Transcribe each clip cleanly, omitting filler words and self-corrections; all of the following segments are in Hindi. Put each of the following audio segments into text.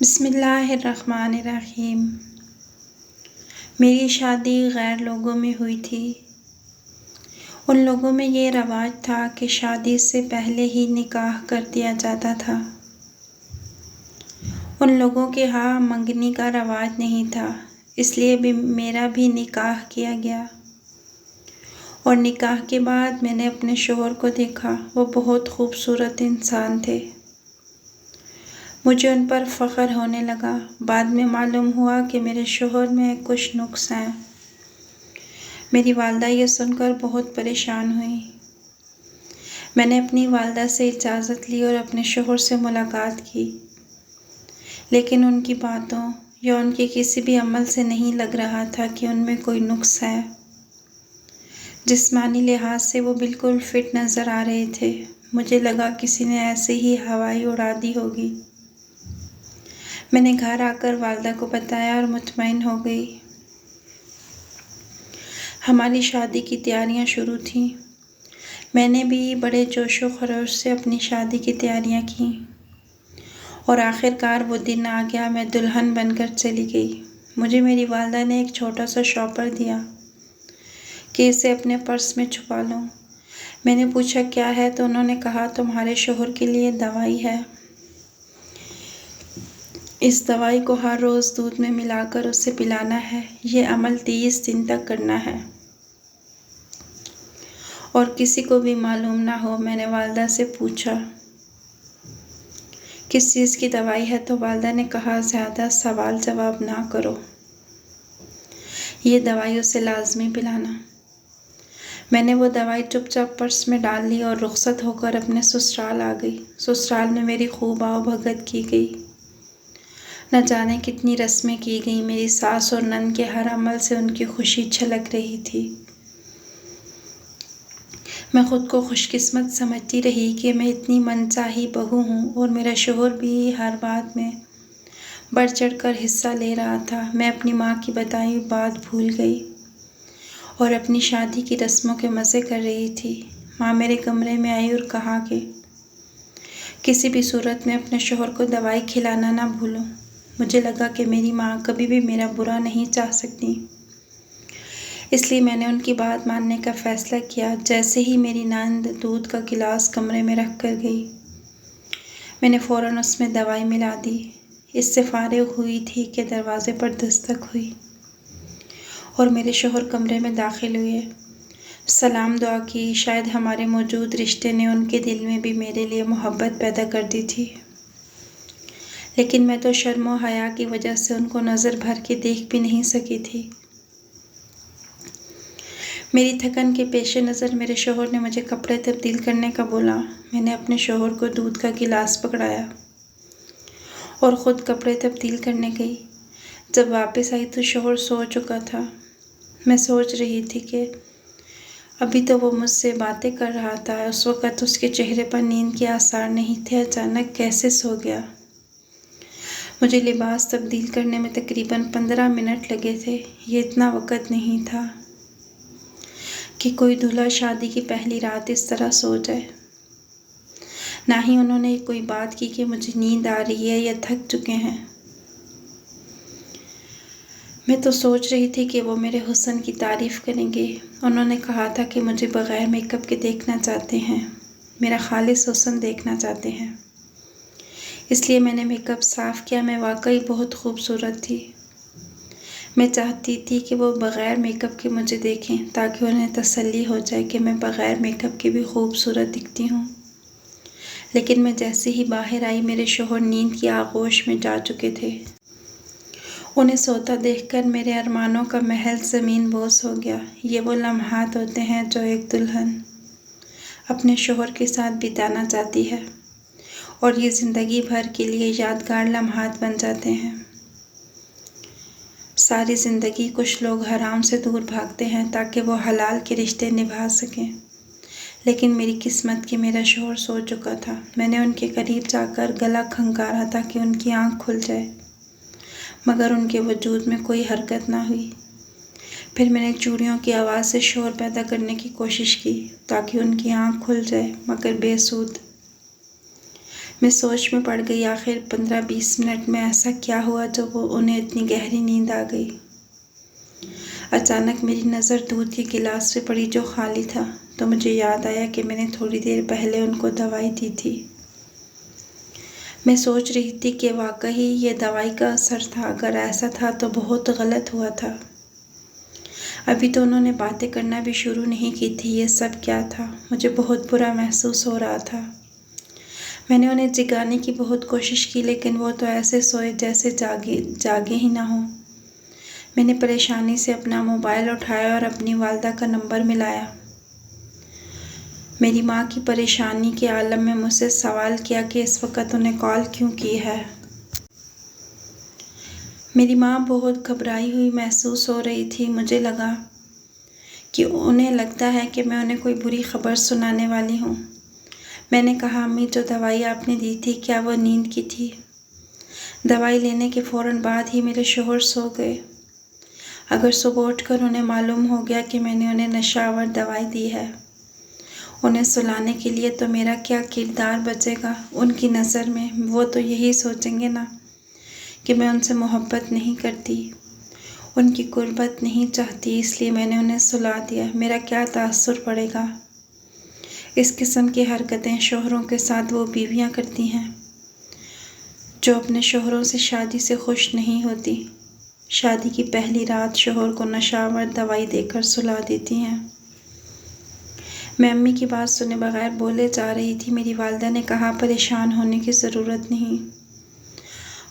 बिस्मिल्लाहिर्रहमानिर्रहीम। मेरी शादी गैर लोगों में हुई थी। उन लोगों में ये रवाज था कि शादी से पहले ही निकाह कर दिया जाता था। उन लोगों के यहाँ मंगनी का रवाज नहीं था, इसलिए भी मेरा भी निकाह किया गया। और निकाह के बाद मैंने अपने शौहर को देखा। वो बहुत खूबसूरत इंसान थे। मुझे उन पर फ़ख्र होने लगा। बाद में मालूम हुआ कि मेरे शौहर में कुछ नुक्स हैं। मेरी वालदा ये सुनकर बहुत परेशान हुई। मैंने अपनी वालदा से इजाज़त ली और अपने शौहर से मुलाकात की, लेकिन उनकी बातों या उनके किसी भी अमल से नहीं लग रहा था कि उनमें कोई नुक्स है। जिस्मानी लिहाज से वो बिल्कुल फिट नज़र आ रहे थे। मुझे लगा किसी ने ऐसे ही हवाई उड़ा दी होगी। मैंने घर आकर वालदा को बताया और मुतमईन हो गई। हमारी शादी की तैयारियां शुरू थीं। मैंने भी बड़े जोशो खरोश से अपनी शादी की तैयारियां की और आखिरकार वो दिन आ गया। मैं दुल्हन बनकर चली गई। मुझे मेरी वालदा ने एक छोटा सा शॉपर दिया कि इसे अपने पर्स में छुपा लो। मैंने पूछा क्या है, तो उन्होंने कहा तुम्हारे शौहर के लिए दवाई है। इस दवाई को हर रोज़ दूध में मिलाकर उसे पिलाना है। ये अमल 30 दिन तक करना है और किसी को भी मालूम ना हो। मैंने वालदा से पूछा किस चीज़ की दवाई है, तो वालदा ने कहा ज़्यादा सवाल जवाब ना करो, ये दवाई उसे लाजमी पिलाना। मैंने वो दवाई चुपचाप पर्स में डाल ली और रुखसत होकर अपने ससुराल आ गई। ससुराल में मेरी खूब आवभगत की गई। न जाने कितनी रस्में की गई। मेरी सास और नंद के हर अमल से उनकी खुशी छलक रही थी। मैं खुद को खुशकिस्मत समझती रही कि मैं इतनी मनचाही बहू हूँ और मेरा शौहर भी हर बात में बढ़ चढ़कर हिस्सा ले रहा था। मैं अपनी माँ की बताई बात भूल गई और अपनी शादी की रस्मों के मज़े कर रही थी। माँ मेरे कमरे में आई और कहा कि किसी भी सूरत में अपने शौहर को दवाई खिलाना ना भूलो। मुझे लगा कि मेरी माँ कभी भी मेरा बुरा नहीं चाह सकती, इसलिए मैंने उनकी बात मानने का फ़ैसला किया। जैसे ही मेरी नंद दूध का गिलास कमरे में रख कर गई, मैंने फ़ौरन उसमें दवाई मिला दी। इससे फारिग हुई थी कि दरवाज़े पर दस्तक हुई और मेरे शौहर कमरे में दाखिल हुए। सलाम दुआ की। शायद हमारे मौजूद रिश्ते ने उनके दिल में भी मेरे लिए मोहब्बत पैदा कर दी थी, लेकिन मैं तो शर्म और हया की वजह से उनको नज़र भर के देख भी नहीं सकी थी। मेरी थकन के पेश नज़र मेरे शौहर ने मुझे कपड़े तब्दील करने का बोला। मैंने अपने शौहर को दूध का गिलास पकड़ाया और ख़ुद कपड़े तब्दील करने गई। जब वापस आई तो शौहर सो चुका था। मैं सोच रही थी कि अभी तो वो मुझसे बातें कर रहा था। उस वक़्त उसके चेहरे पर नींद के आसार नहीं थे। अचानक कैसे सो गया। मुझे लिबास तब्दील करने में तकरीबन 15 मिनट लगे थे। ये इतना वक़्त नहीं था कि कोई दूल्हा शादी की पहली रात इस तरह सो जाए। ना ही उन्होंने कोई बात की कि मुझे नींद आ रही है या थक चुके हैं। मैं तो सोच रही थी कि वो मेरे हुस्न की तारीफ़ करेंगे। उन्होंने कहा था कि मुझे बग़ैर मेकअप के देखना चाहते हैं, मेरा खालिस हुस्न देखना चाहते हैं। इसलिए मैंने मेकअप साफ़ किया। मैं वाकई बहुत खूबसूरत थी। मैं चाहती थी कि वो बग़ैर मेकअप के मुझे देखें, ताकि उन्हें तसल्ली हो जाए कि मैं बग़ैर मेकअप के भी खूबसूरत दिखती हूँ। लेकिन मैं जैसे ही बाहर आई, मेरे शौहर नींद की आगोश में जा चुके थे। उन्हें सोता देखकर मेरे अरमानों का महल ज़मीन बोस हो गया। ये वो लम्हात होते हैं जो एक दुल्हन अपने शौहर के साथ बिताना चाहती है और ये ज़िंदगी भर के लिए यादगार लम्हात बन जाते हैं। सारी ज़िंदगी कुछ लोग हराम से दूर भागते हैं ताकि वो हलाल के रिश्ते निभा सकें, लेकिन मेरी किस्मत कि मेरा शौहर सो चुका था। मैंने उनके करीब जाकर गला खंगारा ताकि उनकी आँख खुल जाए, मगर उनके वजूद में कोई हरकत ना हुई। फिर मैंने चूड़ियों की आवाज़ से शोर पैदा करने की कोशिश की ताकि उनकी आँख खुल जाए, मगर बेसूद। मैं सोच में पड़ गई। आखिर 15-20 मिनट में ऐसा क्या हुआ जो उन्हें इतनी गहरी नींद आ गई। अचानक मेरी नज़र दूध के गिलास पे पड़ी जो खाली था, तो मुझे याद आया कि मैंने थोड़ी देर पहले उनको दवाई दी थी। मैं सोच रही थी कि वाकई ये दवाई का असर था। अगर ऐसा था तो बहुत गलत हुआ था। अभी तो उन्होंने बातें करना भी शुरू नहीं की थी। ये सब क्या था? मुझे बहुत बुरा महसूस हो रहा था। मैंने उन्हें जगाने की बहुत कोशिश की, लेकिन वो तो ऐसे सोए जैसे जागे ही ना हो। मैंने परेशानी से अपना मोबाइल उठाया और अपनी वालदा का नंबर मिलाया। मेरी माँ की परेशानी के आलम में मुझसे सवाल किया कि इस वक्त उन्हें कॉल क्यों की है। मेरी माँ बहुत घबराई हुई महसूस हो रही थी। मुझे लगा कि उन्हें लगता है कि मैं उन्हें कोई बुरी खबर सुनाने वाली हूँ। मैंने कहा, अम्मी, जो दवाई आपने दी थी, क्या वो नींद की थी? दवाई लेने के फ़ौरन बाद ही मेरे शौहर सो गए। अगर सुबह उठकर उन्हें मालूम हो गया कि मैंने उन्हें नशावर दवाई दी है उन्हें सुलाने के लिए, तो मेरा क्या किरदार बचेगा उनकी नज़र में? वो तो यही सोचेंगे ना कि मैं उनसे मोहब्बत नहीं करती, उनकी कुर्बत नहीं चाहती, इसलिए मैंने उन्हें सुला दिया। मेरा क्या तासुर पड़ेगा? इस किस्म की हरकतें शौहरों के साथ वो बीवियाँ करती हैं जो अपने शौहरों से शादी से खुश नहीं होती। शादी की पहली रात शौहर को नशावर दवाई देकर सुला देती हैं। मैं अम्मी की बात सुने बगैर बोले जा रही थी। मेरी वालिदा ने कहा, परेशान होने की ज़रूरत नहीं,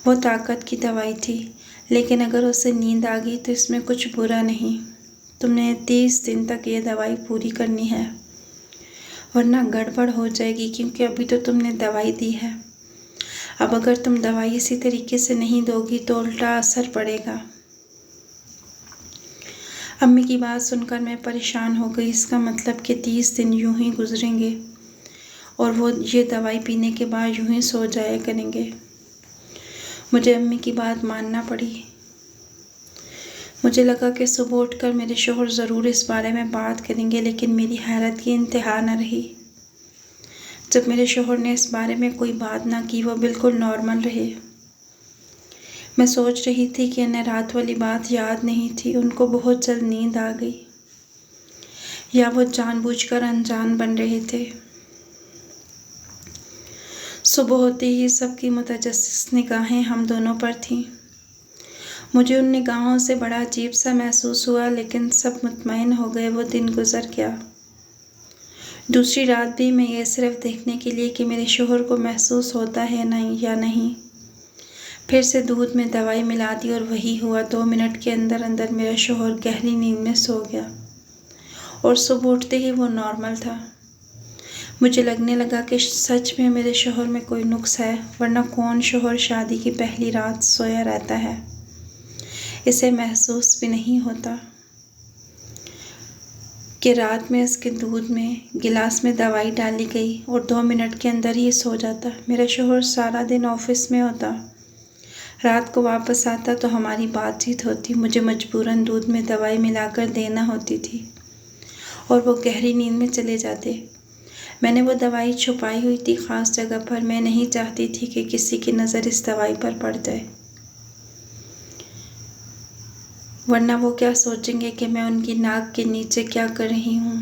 वो ताकत की दवाई थी, लेकिन अगर उसे नींद आ गई तो इसमें कुछ बुरा नहीं। तुमने 30 दिन तक ये दवाई पूरी करनी है, वरना गड़बड़ हो जाएगी, क्योंकि अभी तो तुमने दवाई दी है। अब अगर तुम दवाई इसी तरीके से नहीं दोगी तो उल्टा असर पड़ेगा। अम्मी की बात सुनकर मैं परेशान हो गई। इसका मतलब कि 30 दिन यूं ही गुजरेंगे और वो ये दवाई पीने के बाद यूं ही सो जाया करेंगे। मुझे अम्मी की बात मानना पड़ी। मुझे लगा कि सुबह उठकर मेरे शौहर ज़रूर इस बारे में बात करेंगे, लेकिन मेरी हैरत की इंतहा न रही। जब मेरे शौहर ने इस बारे में कोई बात ना की, वो बिल्कुल नॉर्मल रहे। मैं सोच रही थी कि उन्हें रात वाली बात याद नहीं थी, उनको बहुत जल्द नींद आ गई, या वो जानबूझकर अनजान बन रहे थे। सुबह होते ही सबकी मुतजस्सिस निगाहें हम दोनों पर थीं। मुझे उन निगाहों से बड़ा अजीब सा महसूस हुआ, लेकिन सब मुतमईन हो गए। वो दिन गुजर गया। दूसरी रात भी मैं ये सिर्फ देखने के लिए कि मेरे शौहर को महसूस होता है या नहीं, फिर से दूध में दवाई मिला दी और वही हुआ। 2 मिनट के अंदर अंदर मेरा शौहर गहरी नींद में सो गया और सुबह उठते ही वो नॉर्मल था। मुझे लगने लगा कि सच में मेरे शौहर में कोई नुक्स है, वरना कौन शौहर शादी की पहली रात सोया रहता है? इसे महसूस भी नहीं होता कि रात में इसके दूध में गिलास में दवाई डाली गई और 2 मिनट के अंदर ही सो जाता। मेरा शौहर सारा दिन ऑफिस में होता, रात को वापस आता तो हमारी बातचीत होती। मुझे मजबूरन दूध में दवाई मिलाकर देना होती थी और वो गहरी नींद में चले जाते। मैंने वो दवाई छुपाई हुई थी ख़ास जगह पर। मैं नहीं चाहती थी कि किसी की नज़र इस दवाई पर पड़ जाए, वरना वो क्या सोचेंगे कि मैं उनकी नाक के नीचे क्या कर रही हूँ।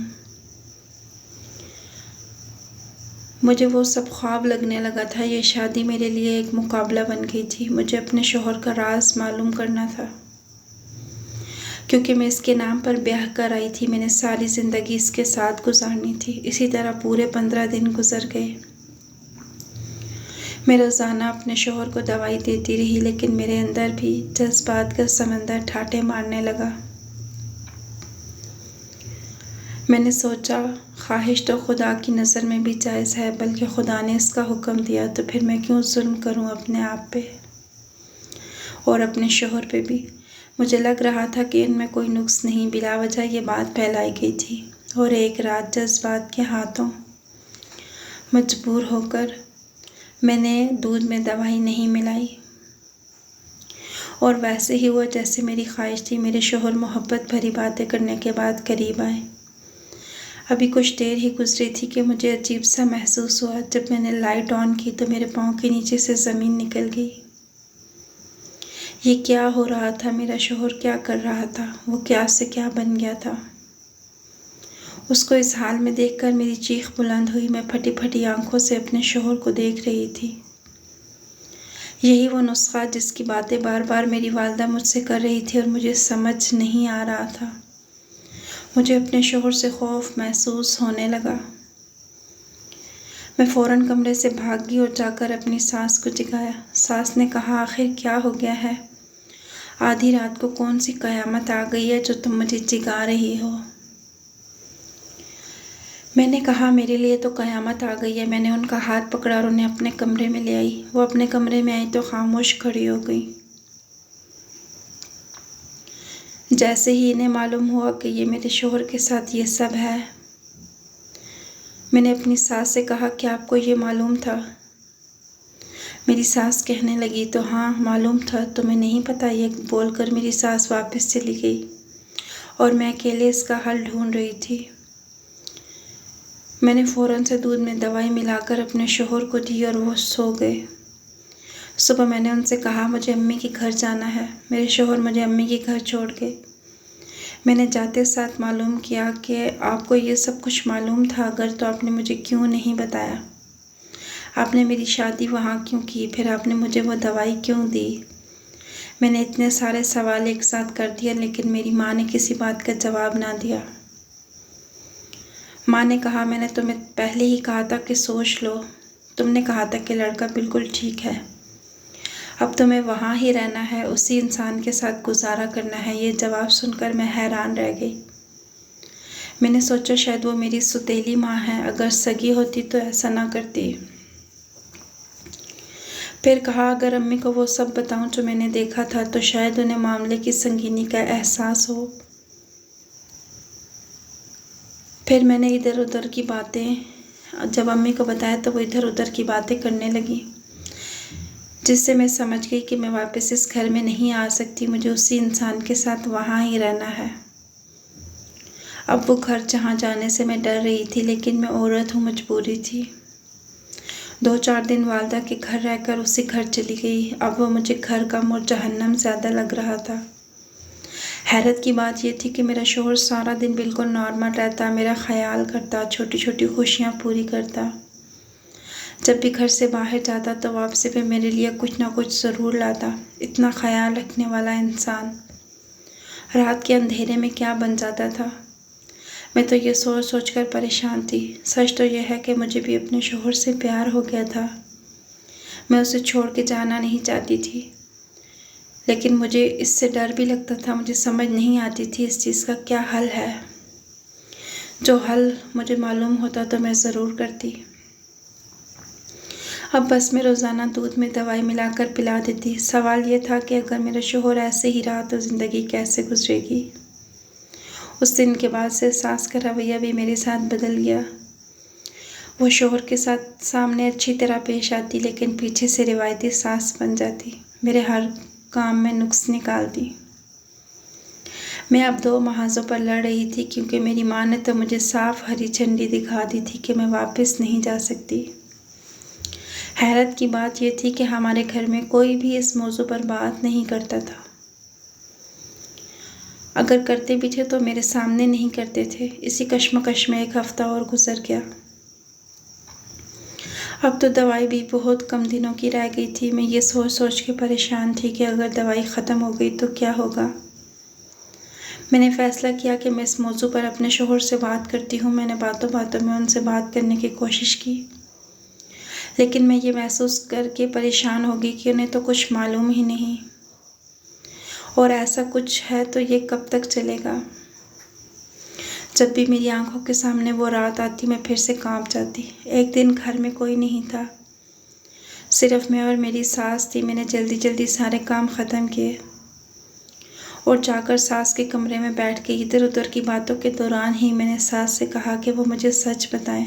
मुझे वो सब ख्वाब लगने लगा था। ये शादी मेरे लिए एक मुकाबला बन गई थी। मुझे अपने शौहर का राज मालूम करना था, क्योंकि मैं इसके नाम पर ब्याह कर आई थी। मैंने सारी ज़िंदगी इसके साथ गुजारनी थी। इसी तरह पूरे 15 दिन गुजर गए। मैं रोज़ाना अपने शौहर को दवाई देती रही, लेकिन मेरे अंदर भी जज्बात का समंदर ठाठे मारने लगा। मैंने सोचा, ख्वाहिश तो खुदा की नज़र में भी जायज़ है, बल्कि खुदा ने इसका हुक्म दिया तो फिर मैं क्यों जुल्म करूं अपने आप पे और अपने शौहर पे भी। मुझे लग रहा था कि इनमें कोई नुक्स नहीं, बिला वजह ये बात फैलाई गई थी। और एक रात जज्बात के हाथों मजबूर होकर मैंने दूध में दवाई नहीं मिलाई और वैसे ही हुआ जैसे मेरी ख्वाहिश थी। मेरे शौहर मोहब्बत भरी बातें करने के बाद करीब आए। अभी कुछ देर ही गुजरी थी कि मुझे अजीब सा महसूस हुआ। जब मैंने लाइट ऑन की तो मेरे पाँव के नीचे से ज़मीन निकल गई। ये क्या हो रहा था? मेरा शौहर क्या कर रहा था? वो क्या से क्या बन गया था? उसको इस हाल में देखकर मेरी चीख बुलंद हुई। मैं फटी फटी आंखों से अपने शौहर को देख रही थी। यही वो नुस्खा जिसकी बातें बार बार मेरी वालिदा मुझसे कर रही थी और मुझे समझ नहीं आ रहा था। मुझे अपने शौहर से खौफ महसूस होने लगा। मैं फ़ौरन कमरे से भागी और जाकर अपनी सास को जगाया। सास ने कहा, आखिर क्या हो गया है? आधी रात को कौन सी कयामत आ गई है जो तुम मुझे जगा रही हो? मैंने कहा, मेरे लिए तो कयामत आ गई है। मैंने उनका हाथ पकड़ा और उन्हें अपने कमरे में ले आई। वो अपने कमरे में आई तो खामोश खड़ी हो गई। जैसे ही इन्हें मालूम हुआ कि ये मेरे शौहर के साथ ये सब है, मैंने अपनी सास से कहा, क्या आपको ये मालूम था? मेरी सास कहने लगी, तो हाँ मालूम था, तुम्हें नहीं पता? ये बोलकर मेरी सास वापस चली गई और मैं अकेले इसका हल ढूंढ रही थी। मैंने फ़ौरन से दूध में दवाई मिलाकर अपने शौहर को दी और वो सो गए। सुबह मैंने उनसे कहा, मुझे अम्मी के घर जाना है। मेरे शौहर मुझे अम्मी के घर छोड़ गए। मैंने जाते साथ मालूम किया कि आपको ये सब कुछ मालूम था, अगर तो आपने मुझे क्यों नहीं बताया? आपने मेरी शादी वहाँ क्यों की? फिर आपने मुझे वो दवाई क्यों दी? मैंने इतने सारे सवाल एक साथ कर दिए, लेकिन मेरी माँ ने किसी बात का जवाब ना दिया। माँ ने कहा, मैंने तुम्हें पहले ही कहा था कि सोच लो। तुमने कहा था कि लड़का बिल्कुल ठीक है। अब तुम्हें वहाँ ही रहना है, उसी इंसान के साथ गुजारा करना है। ये जवाब सुनकर मैं हैरान रह गई। मैंने सोचा शायद वो मेरी सुतेली माँ है, अगर सगी होती तो ऐसा ना करती। फिर कहा, अगर अम्मी को वो सब बताऊं जो मैंने देखा था तो शायद उन्हें मामले की संगीनी का एहसास हो। फिर मैंने इधर उधर की बातें जब अम्मी को बताया तो वो इधर उधर की बातें करने लगी, जिससे मैं समझ गई कि मैं वापस इस घर में नहीं आ सकती। मुझे उसी इंसान के साथ वहाँ ही रहना है। अब वो घर जहाँ जाने से मैं डर रही थी, लेकिन मैं औरत हूँ, मजबूरी थी। 2-4 दिन वालिदा के घर रहकर उसी घर चली गई। अब वो मुझे घर का और जहन्नम ज़्यादा लग रहा था। हैरत की बात यह थी कि मेरा शौहर सारा दिन बिल्कुल नॉर्मल रहता, मेरा ख्याल करता, छोटी छोटी खुशियाँ पूरी करता। जब भी घर से बाहर जाता तो वापसी पे मेरे लिए कुछ ना कुछ ज़रूर लाता। इतना ख्याल रखने वाला इंसान रात के अंधेरे में क्या बन जाता था? मैं तो ये सोच सोच कर परेशान थी। सच तो यह है कि मुझे भी अपने शौहर से प्यार हो गया था। मैं उसे छोड़ के जाना नहीं चाहती थी, लेकिन मुझे इससे डर भी लगता था। मुझे समझ नहीं आती थी इस चीज़ का क्या हल है। जो हल मुझे मालूम होता तो मैं ज़रूर करती। अब बस मैं रोज़ाना दूध में दवाई मिलाकर पिला देती। सवाल ये था कि अगर मेरा शौहर ऐसे ही रहा तो ज़िंदगी कैसे गुजरेगी। उस दिन के बाद से सास का रवैया भी मेरे साथ बदल गया। वो शौहर के साथ सामने अच्छी तरह पेश आती, लेकिन पीछे से रिवायती सास बन जाती। मेरे हर काम में नुक्स निकालती। मैं अब 2 महाजों पर लड़ रही थी, क्योंकि मेरी माँ ने तो मुझे साफ हरी झंडी दिखा दी थी कि मैं वापस नहीं जा सकती। हैरत की बात यह थी कि हमारे घर में कोई भी इस मौजू पर बात नहीं करता था। अगर करते भी थे तो मेरे सामने नहीं करते थे। इसी कश्मकश में 1 हफ्ता और गुजर गया। अब तो दवाई भी बहुत कम दिनों की रह गई थी। मैं ये सोच सोच के परेशान थी कि अगर दवाई ख़त्म हो गई तो क्या होगा। मैंने फ़ैसला किया कि मैं इस मौजू पर अपने शौहर से बात करती हूँ। मैंने बातों बातों में उनसे बात करने की कोशिश की, लेकिन मैं ये महसूस करके परेशान हो गई कि उन्हें तो कुछ मालूम ही नहीं, और ऐसा कुछ है तो ये कब तक चलेगा। जब भी मेरी आंखों के सामने वो रात आती मैं फिर से कांप जाती। एक दिन घर में कोई नहीं था, सिर्फ मैं और मेरी सास थी। मैंने जल्दी जल्दी सारे काम ख़त्म किए और जाकर सास के कमरे में बैठ के इधर उधर की बातों के दौरान ही मैंने सास से कहा कि वो मुझे सच बताएं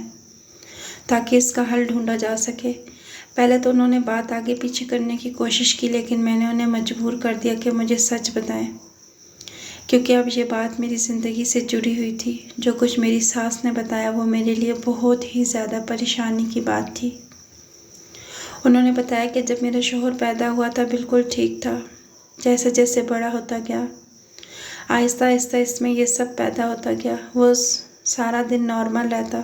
ताकि इसका हल ढूंढा जा सके। पहले तो उन्होंने बात आगे पीछे करने की कोशिश की, लेकिन मैंने उन्हें मजबूर कर दिया कि मुझे सच बताएं क्योंकि अब ये बात मेरी ज़िंदगी से जुड़ी हुई थी। जो कुछ मेरी सास ने बताया वो मेरे लिए बहुत ही ज़्यादा परेशानी की बात थी। उन्होंने बताया कि जब मेरा शौहर पैदा हुआ था बिल्कुल ठीक था। जैसे जैसे बड़ा होता गया, आहिस्ता आहिस्ता इसमें ये सब पैदा होता गया। वो सारा दिन नॉर्मल रहता,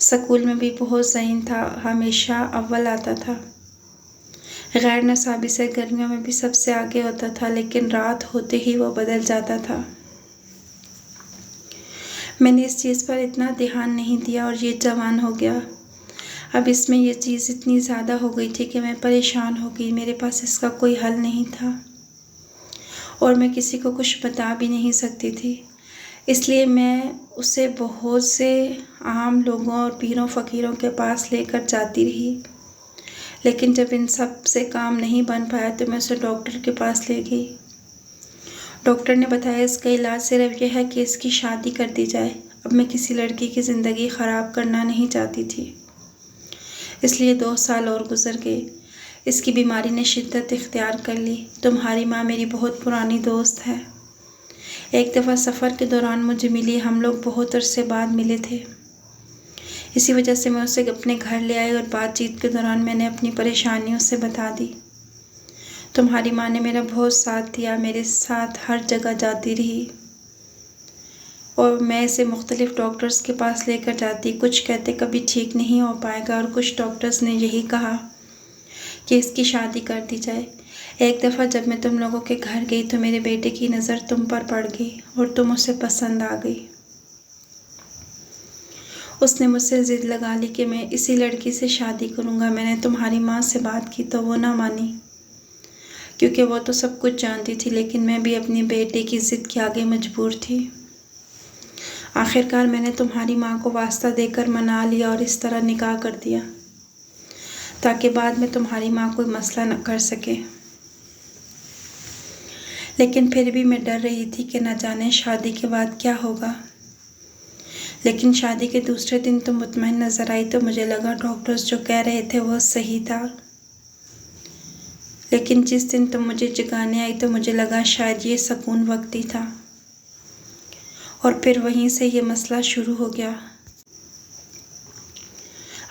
स्कूल में भी बहुत ज़हीन था, हमेशा अव्वल आता था, गैर नसाबी से गर्मियों में भी सबसे आगे होता था, लेकिन रात होते ही वो बदल जाता था। मैंने इस चीज़ पर इतना ध्यान नहीं दिया और ये जवान हो गया। अब इसमें ये चीज़ इतनी ज़्यादा हो गई थी कि मैं परेशान हो गई। मेरे पास इसका कोई हल नहीं था और मैं किसी को कुछ बता भी नहीं सकती थी। इसलिए मैं उसे बहुत से आम लोगों और पीरों फ़कीरों के पास लेकर जाती रही, लेकिन जब इन सब से काम नहीं बन पाया तो मैं उसे डॉक्टर के पास ले गई। डॉक्टर ने बताया इसका इलाज सिर्फ यह है कि इसकी शादी कर दी जाए। अब मैं किसी लड़की की ज़िंदगी ख़राब करना नहीं चाहती थी, इसलिए 2 साल और गुजर गए। इसकी बीमारी ने शिद्दत इख्तियार कर ली। तुम्हारी माँ मेरी बहुत पुरानी दोस्त है। एक दफ़ा सफ़र के दौरान मुझे मिली, हम लोग बहुत अरसे बाद मिले थे। इसी वजह से मैं उसे अपने घर ले आई और बातचीत के दौरान मैंने अपनी परेशानी उसे बता दी। तुम्हारी माँ ने मेरा बहुत साथ दिया, मेरे साथ हर जगह जाती रही और मैं इसे मुख्तलिफ़ डॉक्टर्स के पास लेकर जाती। कुछ कहते कभी ठीक नहीं हो पाएगा और कुछ डॉक्टर्स ने यही कहा कि इसकी शादी कर दी जाए। एक दफ़ा जब मैं तुम लोगों के घर गई तो मेरे बेटे की नज़र तुम पर पड़ गई और तुम उसे पसंद आ गई। उसने मुझसे ज़िद लगा ली कि मैं इसी लड़की से शादी करूँगा। मैंने तुम्हारी माँ से बात की तो वो ना मानी, क्योंकि वो तो सब कुछ जानती थी, लेकिन मैं भी अपने बेटे की ज़िद के आगे मजबूर थी। आखिरकार मैंने तुम्हारी माँ को वास्ता देकर मना लिया और इस तरह निकाह कर दिया ताकि बाद में तुम्हारी माँ कोई मसला न कर सके। लेकिन फिर भी मैं डर रही थी कि न जाने शादी के बाद क्या होगा। लेकिन शादी के दूसरे दिन तुम मुतमईन नज़र आई तो मुझे लगा डॉक्टर्स जो कह रहे थे वो सही था। लेकिन जिस दिन तुम मुझे जगाने आई तो मुझे लगा शायद ये सुकून वक्त ही था और फिर वहीं से ये मसला शुरू हो गया।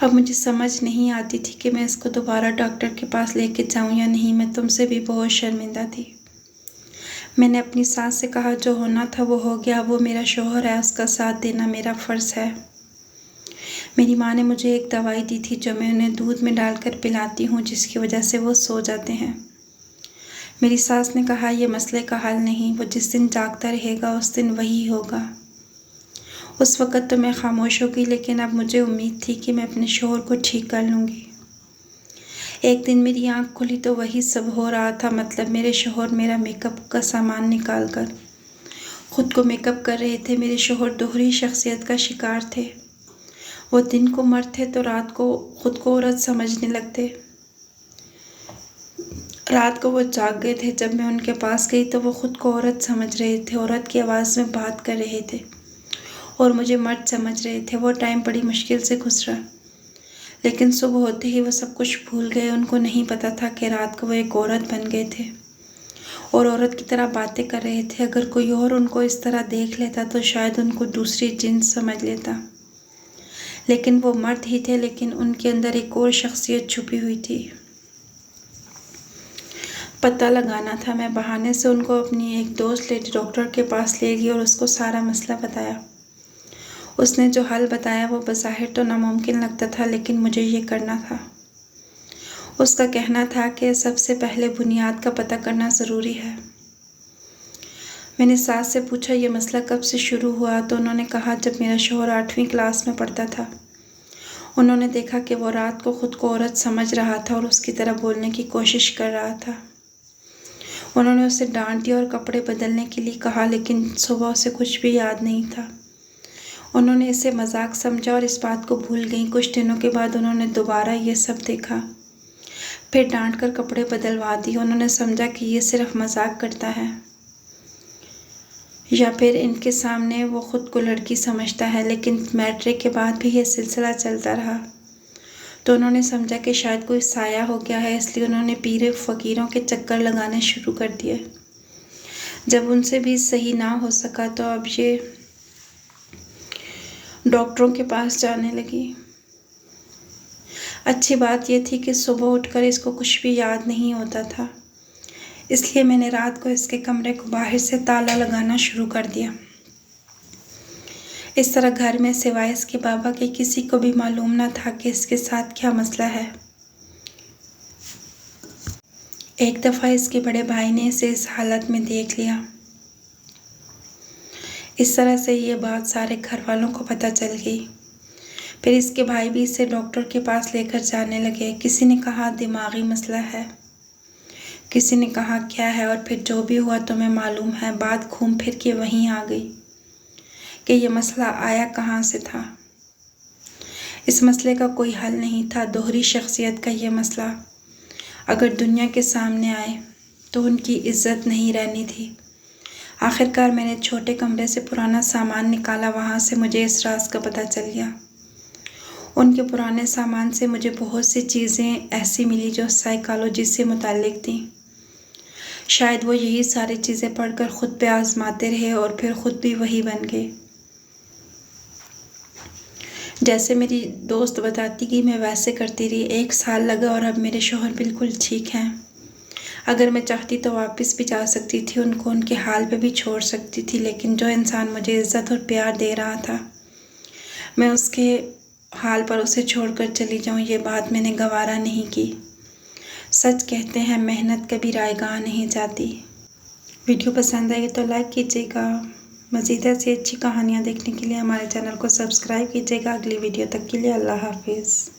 अब मुझे समझ नहीं आती थी कि मैं इसको दोबारा डॉक्टर के पास लेके जाऊं या नहीं। मैं तुमसे भी बहुत शर्मिंदा थी। मैंने अपनी सास से कहा जो होना था वो हो गया, वो मेरा शौहर है, उसका साथ देना मेरा फ़र्ज़ है। मेरी माँ ने मुझे एक दवाई दी थी जो मैं उन्हें दूध में डालकर पिलाती हूँ, जिसकी वजह से वो सो जाते हैं। मेरी सास ने कहा ये मसले का हल नहीं, वो जिस दिन जागता रहेगा उस दिन वही होगा। उस वक़्त तो मैं खामोश हो गई, लेकिन अब मुझे उम्मीद थी कि मैं अपने शौहर को ठीक कर लूँगी। एक दिन मेरी आँख खुली तो वही सब हो रहा था। मतलब मेरे शौहर मेरा मेकअप का सामान निकाल कर ख़ुद को मेकअप कर रहे थे। मेरे शौहर दोहरी शख्सियत का शिकार थे। वो दिन को मर्द थे तो रात को ख़ुद को औरत समझने लगते। रात को वो जाग गए थे। जब मैं उनके पास गई तो वो ख़ुद को औरत समझ रहे थे, औरत की आवाज़ में बात कर रहे थे और मुझे मर्द समझ रहे थे। वो टाइम बड़ी मुश्किल से गुजरा, लेकिन सुबह होते ही वो सब कुछ भूल गए। उनको नहीं पता था कि रात को वो एक औरत बन गए थे और औरत की तरह बातें कर रहे थे। अगर कोई और उनको इस तरह देख लेता तो शायद उनको दूसरी जिन्स समझ लेता, लेकिन वो मर्द ही थे, लेकिन उनके अंदर एक और शख्सियत छुपी हुई थी। पता लगाना था। मैं बहाने से उनको अपनी एक दोस्त लेडी डॉक्टर के पास ले गई और उसको सारा मसला बताया। उसने जो हल बताया वो बज़ाहिर तो नामुमकिन लगता था, लेकिन मुझे ये करना था। उसका कहना था कि सबसे पहले बुनियाद का पता करना ज़रूरी है। मैंने सास से पूछा ये मसला कब से शुरू हुआ, तो उन्होंने कहा जब मेरा शौहर 8वीं क्लास में पढ़ता था। उन्होंने देखा कि वो रात को ख़ुद को औरत समझ रहा था और उसकी तरह बोलने की कोशिश कर रहा था। उन्होंने उसे डांट दिया और कपड़े बदलने के लिए कहा, लेकिन सुबह उसे कुछ भी याद नहीं था। उन्होंने इसे मजाक समझा और इस बात को भूल गई। कुछ दिनों के बाद उन्होंने दोबारा ये सब देखा, फिर डांट कर कपड़े बदलवा दिए। उन्होंने समझा कि ये सिर्फ मजाक करता है या फिर इनके सामने वो ख़ुद को लड़की समझता है। लेकिन मैट्रिक के बाद भी ये सिलसिला चलता रहा, तो उन्होंने समझा कि शायद कोई साया हो गया है, इसलिए उन्होंने पीरे फ़कीरों के चक्कर लगाने शुरू कर दिए। जब उनसे भी सही ना हो सका तो अब ये डॉक्टरों के पास जाने लगी। अच्छी बात यह थी कि सुबह उठकर इसको कुछ भी याद नहीं होता था, इसलिए मैंने रात को इसके कमरे को बाहर से ताला लगाना शुरू कर दिया। इस तरह घर में सिवाय इसके बाबा के किसी को भी मालूम न था कि इसके साथ क्या मसला है। एक दफ़ा इसके बड़े भाई ने इसे इस हालत में देख लिया। इस तरह से ये बात सारे घर वालों को पता चल गई। फिर इसके भाई भी इसे डॉक्टर के पास लेकर जाने लगे। किसी ने कहा दिमागी मसला है, किसी ने कहा क्या है, और फिर जो भी हुआ तुम्हें मालूम है, बात घूम फिर के वहीं आ गई कि ये मसला आया कहाँ से था। इस मसले का कोई हल नहीं था। दोहरी शख्सियत का ये मसला अगर दुनिया के सामने आए तो उनकी इज्जत नहीं रहनी थी। आखिरकार मैंने छोटे कमरे से पुराना सामान निकाला। वहाँ से मुझे इस राज का पता चल गया। उनके पुराने सामान से मुझे बहुत सी चीज़ें ऐसी मिली जो साइकोलॉजी से मुताल्लिक थी। शायद वो यही सारी चीज़ें पढ़कर ख़ुद पे आजमाते रहे और फिर ख़ुद भी वही बन गए। जैसे मेरी दोस्त बताती कि मैं वैसे करती रही। 1 साल लगा और अब मेरे शौहर बिल्कुल ठीक हैं। अगर मैं चाहती तो वापस भी जा सकती थी, उनको उनके हाल पे भी छोड़ सकती थी, लेकिन जो इंसान मुझे इज़्ज़त और प्यार दे रहा था, मैं उसके हाल पर उसे छोड़कर चली जाऊं, ये बात मैंने गवारा नहीं की। सच कहते हैं मेहनत कभी रायगाह नहीं जाती। वीडियो पसंद आएगी तो लाइक कीजिएगा। मज़ीद ऐसी अच्छी कहानियाँ देखने के लिए हमारे चैनल को सब्सक्राइब कीजिएगा। अगली वीडियो तक के लिए अल्लाह हाफिज़।